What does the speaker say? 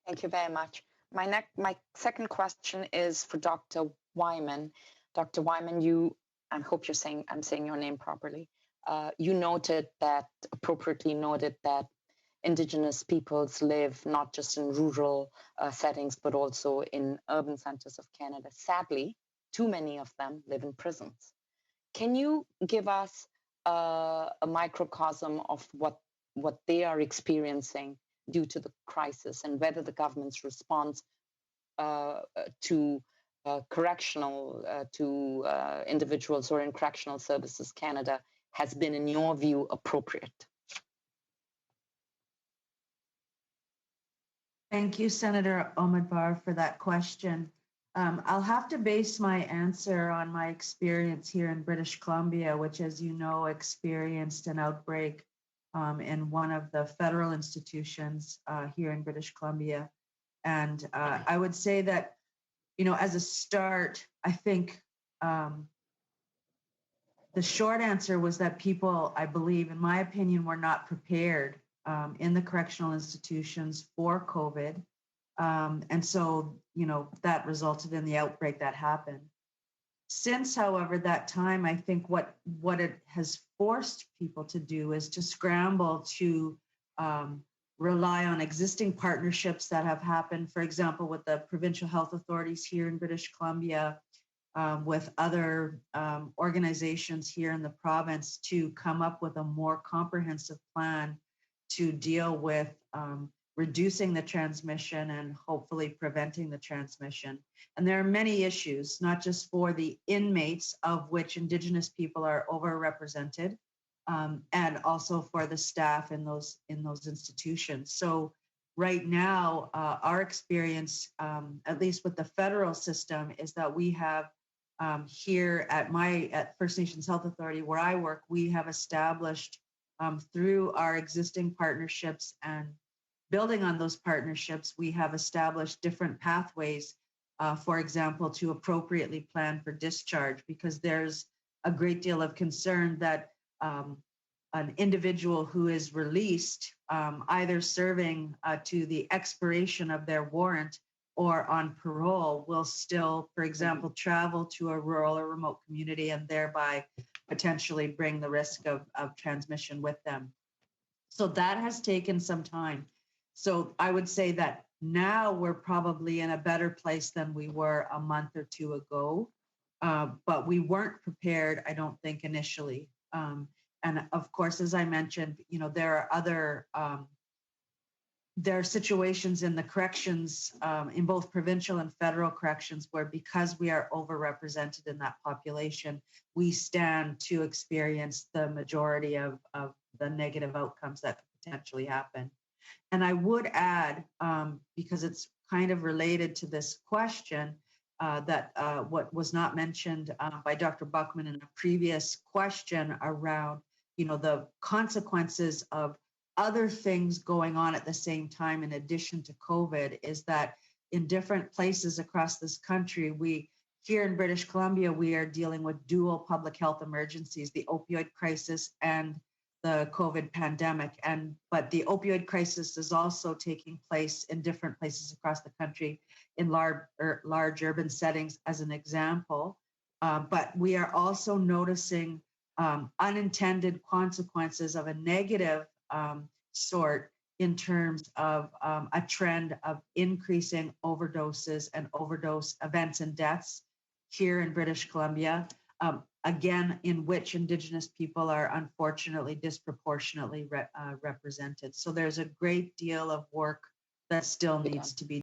Thank you very much. My second question is for Dr. Wieman. Dr. Wieman, I hope I'm saying your name properly. You appropriately noted that Indigenous peoples live not just in rural settings, but also in urban centers of Canada. Sadly, too many of them live in prisons. Can you give us a microcosm of what they are experiencing due to the crisis, and whether the government's response to correctional to individuals who are in Correctional Services Canada has been, in your view, appropriate? Thank you, Senator Omidvar, for that question. I'll have to base my answer on my experience here in British Columbia, which, as you know, experienced an outbreak in one of the federal institutions here in British Columbia. And I would say that, as a start, I think the short answer was that people, I believe, in my opinion, were not prepared in the correctional institutions for COVID. And so, that resulted in the outbreak that happened. Since, however, that time, I think what it has forced people to do is to scramble to rely on existing partnerships that have happened, for example, with the provincial health authorities here in British Columbia, with other organizations here in the province, to come up with a more comprehensive plan to deal with reducing the transmission and hopefully preventing the transmission. And there are many issues, not just for the inmates, of which Indigenous people are overrepresented, and also for the staff in those institutions. So right now, our experience, at least with the federal system, is that we have here at First Nations Health Authority, where I work, we have established through our existing partnerships and building on those partnerships, we have established different pathways, for example, to appropriately plan for discharge, because there's a great deal of concern that an individual who is released, either serving to the expiration of their warrant or on parole, will still, for example, travel to a rural or remote community and thereby potentially bring the risk of transmission with them. So that has taken some time. So I would say that now we're probably in a better place than we were a month or two ago, but we weren't prepared, I don't think, initially. And of course, as I mentioned, there are other there are situations in the corrections, in both provincial and federal corrections, where because we are overrepresented in that population, we stand to experience the majority of the negative outcomes that could potentially happen. And I would add, because it's kind of related to this question, that what was not mentioned by Dr. Buckman in a previous question around, the consequences of other things going on at the same time in addition to COVID, is that in different places across this country, here in British Columbia, we are dealing with dual public health emergencies, the opioid crisis and the COVID pandemic. But the opioid crisis is also taking place in different places across the country in large urban settings, as an example. But we are also noticing unintended consequences of a negative sort in terms of a trend of increasing overdoses and overdose events and deaths here in British Columbia, again, in which Indigenous people are unfortunately disproportionately represented. So there's a great deal of work that still needs to be